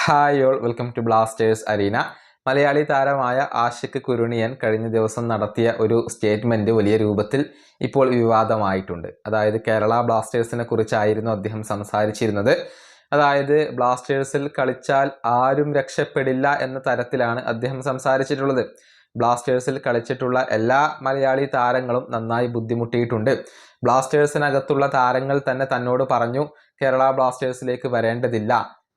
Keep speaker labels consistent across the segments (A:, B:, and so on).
A: Hi all, welcome to Blasters arena. Malayali താരമായ ആഷിഖ് കുരുണിയൻ കഴിഞ്ഞ ദിവസം നടത്തിയ ഒരു സ്റ്റേറ്റ്മെൻറ്റ് വലിയ രൂപത്തിൽ ഇപ്പോൾ വിവാദമായിട്ടുണ്ട്. അതായത് കേരള ബ്ലാസ്റ്റേഴ്സിനെ കുറിച്ചായിരുന്നു അദ്ദേഹം സംസാരിച്ചിരുന്നത്. അതായത് ബ്ലാസ്റ്റേഴ്സിൽ കളിച്ചാൽ ആരും രക്ഷപ്പെടില്ല എന്ന തരത്തിലാണ് അദ്ദേഹം സംസാരിച്ചിട്ടുള്ളത്. ബ്ലാസ്റ്റേഴ്സിൽ കളിച്ചിട്ടുള്ള എല്ലാ മലയാളി താരങ്ങളും നന്നായി ബുദ്ധിമുട്ടിയിട്ടുണ്ട്. ബ്ലാസ്റ്റേഴ്സിനകത്തുള്ള താരങ്ങൾ തന്നെ തന്നോട് പറഞ്ഞു, കേരള ബ്ലാസ്റ്റേഴ്സിലേക്ക് വരേണ്ടതില്ല,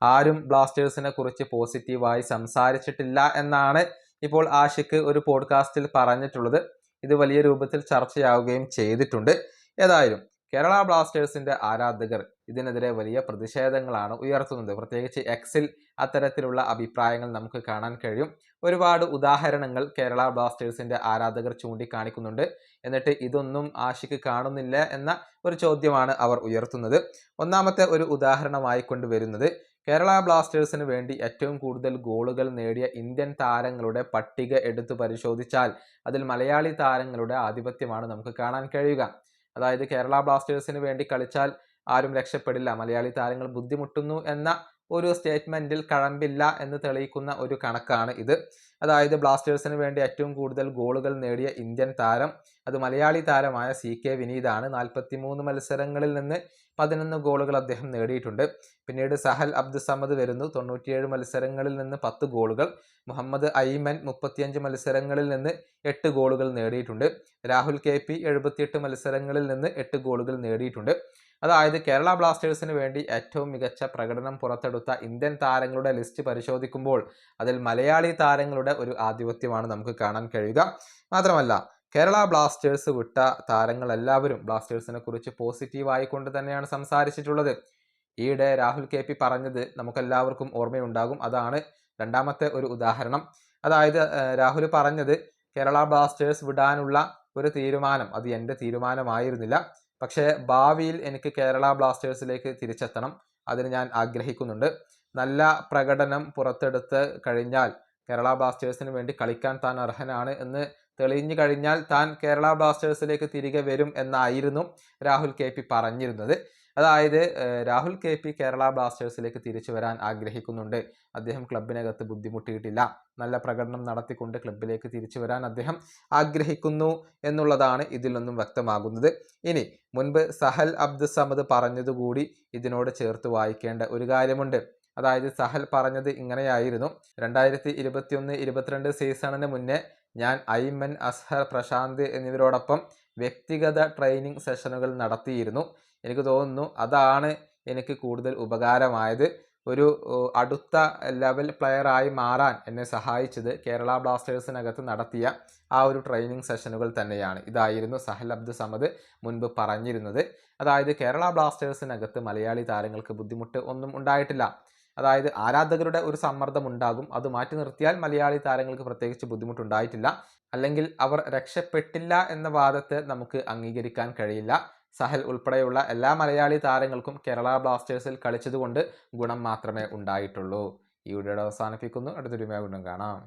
A: ആരും ബ്ലാസ്റ്റേഴ്സിനെ കുറിച്ച് പോസിറ്റീവായി സംസാരിച്ചിട്ടില്ല എന്നാണ് ഇപ്പോൾ ആഷിഖ് ഒരു പോഡ്കാസ്റ്റിൽ പറഞ്ഞിട്ടുള്ളത്. ഇത് വലിയ രൂപത്തിൽ ചർച്ചയാവുകയും ചെയ്തിട്ടുണ്ട്. ഏതായാലും കേരള ബ്ലാസ്റ്റേഴ്സിന്റെ ആരാധകർ ഇതിനെതിരെ വലിയ പ്രതിഷേധങ്ങളാണ് ഉയർത്തുന്നത്. പ്രത്യേകിച്ച് എക്സിൽ അത്തരത്തിലുള്ള അഭിപ്രായങ്ങൾ നമുക്ക് കാണാൻ കഴിയും. ഒരുപാട് ഉദാഹരണങ്ങൾ കേരള ബ്ലാസ്റ്റേഴ്സിന്റെ ആരാധകർ ചൂണ്ടിക്കാണിക്കുന്നുണ്ട്. എന്നിട്ട് ഇതൊന്നും ആഷിഖ് കാണുന്നില്ല എന്ന ഒരു ചോദ്യമാണ് അവർ ഉയർത്തുന്നത്. ഒന്നാമത്തെ ഒരു ഉദാഹരണമായി കൊണ്ടുവരുന്നത്, കേരള ബ്ലാസ്റ്റേഴ്സിന് വേണ്ടി ഏറ്റവും കൂടുതൽ ഗോളുകൾ നേടിയ ഇന്ത്യൻ താരങ്ങളുടെ പട്ടിക എടുത്തു പരിശോധിച്ചാൽ അതിൽ മലയാളി താരങ്ങളുടെ ആധിപത്യമാണ് നമുക്ക് കാണാൻ കഴിയുക. അതായത് കേരള ബ്ലാസ്റ്റേഴ്സിന് വേണ്ടി കളിച്ചാൽ ആരും രക്ഷപ്പെടില്ല, മലയാളി താരങ്ങൾ ബുദ്ധിമുട്ടുന്നു എന്ന ഒരു സ്റ്റേറ്റ്മെന്റിൽ കഴമ്പില്ല എന്ന് തെളിയിക്കുന്ന ഒരു കണക്കാണ് ഇത്. അതായത് ബ്ലാസ്റ്റേഴ്സിന് വേണ്ടി ഏറ്റവും കൂടുതൽ ഗോളുകൾ നേടിയ ഇന്ത്യൻ താരം അത് മലയാളി താരമായ CK വിനീതാണ്. 43 മത്സരങ്ങളിൽ നിന്ന് 11 ഗോളുകൾ അദ്ദേഹം നേടിയിട്ടുണ്ട്. പിന്നീട് സഹൽ അബ്ദുസമദ് വരുന്നു, 97 മത്സരങ്ങളിൽ നിന്ന് 10 ഗോളുകൾ. മുഹമ്മദ് ഐമൻ 35 മത്സരങ്ങളിൽ നിന്ന് 8 ഗോളുകൾ നേടിയിട്ടുണ്ട്. രാഹുൽ KP 78 മത്സരങ്ങളിൽ നിന്ന് 8 ഗോളുകൾ നേടിയിട്ടുണ്ട്. അതായത് കേരള ബ്ലാസ്റ്റേഴ്സിന് വേണ്ടി ഏറ്റവും മികച്ച പ്രകടനം പുറത്തെടുത്ത ഇന്ത്യൻ താരങ്ങളുടെ ലിസ്റ്റ് പരിശോധിക്കുമ്പോൾ അതിൽ മലയാളി താരങ്ങളുടെ ഒരു ആധിപത്യമാണ് നമുക്ക് കാണാൻ കഴിയുക. മാത്രമല്ല കേരള ബ്ലാസ്റ്റേഴ്സ് വിട്ട താരങ്ങൾ എല്ലാവരും ബ്ലാസ്റ്റേഴ്സിനെ കുറിച്ച് പോസിറ്റീവായി കൊണ്ട് തന്നെയാണ് സംസാരിച്ചിട്ടുള്ളത്. ഈയിടെ രാഹുൽ KP പറഞ്ഞത് നമുക്കെല്ലാവർക്കും ഓർമ്മയുണ്ടാകും. അതാണ് രണ്ടാമത്തെ ഒരു ഉദാഹരണം. അതായത് രാഹുൽ പറഞ്ഞത്, കേരള ബ്ലാസ്റ്റേഴ്സ് വിടാനുള്ള ഒരു തീരുമാനം അത് എൻ്റെ തീരുമാനമായിരുന്നില്ല, പക്ഷേ ഭാവിയിൽ എനിക്ക് കേരള ബ്ലാസ്റ്റേഴ്സിലേക്ക് തിരിച്ചെത്തണം, അതിന് ഞാൻ ആഗ്രഹിക്കുന്നുണ്ട്. നല്ല പ്രകടനം പുറത്തെടുത്ത് കഴിഞ്ഞാൽ കേരള ബ്ലാസ്റ്റേഴ്സിന് വേണ്ടി കളിക്കാൻ താൻ അർഹനാണ് എന്ന് തെളിഞ്ഞു കഴിഞ്ഞാൽ താൻ കേരള ബ്ലാസ്റ്റേഴ്സിലേക്ക് തിരികെ വരും എന്നായിരുന്നു രാഹുൽ KP പറഞ്ഞിരുന്നത്. അതായത് രാഹുൽ KP കേരള ബ്ലാസ്റ്റേഴ്സിലേക്ക് തിരിച്ചു വരാൻ ആഗ്രഹിക്കുന്നുണ്ട്. അദ്ദേഹം ക്ലബിനകത്ത് ബുദ്ധിമുട്ടിയിട്ടില്ല, നല്ല പ്രകടനം നടത്തിക്കൊണ്ട് ക്ലബിലേക്ക് തിരിച്ചു വരാൻ അദ്ദേഹം ആഗ്രഹിക്കുന്നു എന്നുള്ളതാണ് ഇതിൽ നിന്നും വ്യക്തമാകുന്നത്. ഇനി മുൻപ് സഹൽ അബ്ദുസമദ് പറഞ്ഞതുകൂടി ഇതിനോട് ചേർത്ത് വായിക്കേണ്ട ഒരു കാര്യമുണ്ട്. അതായത് സഹൽ പറഞ്ഞത് ഇങ്ങനെയായിരുന്നു, 2021-22 സീസണിന് മുന്നേ ഞാൻ ഐമൻ, അസ്ഹർ, പ്രശാന്ത് എന്നിവരോടൊപ്പം വ്യക്തിഗത ട്രെയിനിങ് സെഷനുകൾ നടത്തിയിരുന്നു. എനിക്ക് തോന്നുന്നു അതാണ് എനിക്ക് കൂടുതൽ ഉപകാരമായത്. ഒരു അടുത്ത ലെവൽ പ്ലെയറായി മാറാൻ എന്നെ സഹായിച്ചത് കേരള ബ്ലാസ്റ്റേഴ്സിനകത്ത് നടത്തിയ ആ ഒരു ട്രെയിനിങ് സെഷനുകൾ തന്നെയാണ്. ഇതായിരുന്നു സഹൽ അബ്ദുസമദ് മുൻപ് പറഞ്ഞിരുന്നത്. അതായത് കേരള ബ്ലാസ്റ്റേഴ്സിനകത്ത് മലയാളി താരങ്ങൾക്ക് ബുദ്ധിമുട്ട് ഒന്നും ഉണ്ടായിട്ടില്ല. അതായത് ആരാധകരുടെ ഒരു സമ്മർദ്ദം ഉണ്ടാകും, അത് മാറ്റി നിർത്തിയാൽ മലയാളി താരങ്ങൾക്ക് പ്രത്യേകിച്ച് ബുദ്ധിമുട്ടുണ്ടായിട്ടില്ല. അല്ലെങ്കിൽ അവർ രക്ഷപ്പെട്ടില്ല എന്ന വാദത്തെ നമുക്ക് അംഗീകരിക്കാൻ കഴിയില്ല. സഹൽ ഉൾപ്പെടെയുള്ള എല്ലാ മലയാളി താരങ്ങൾക്കും കേരള ബ്ലാസ്റ്റേഴ്സിൽ കളിച്ചതുകൊണ്ട് ഗുണം മാത്രമേ ഉണ്ടായിട്ടുള്ളൂ. ഈ വീഡിയോ അവസാനിപ്പിക്കുന്നു. അടുത്തൊരു വീണ്ടും കാണാം.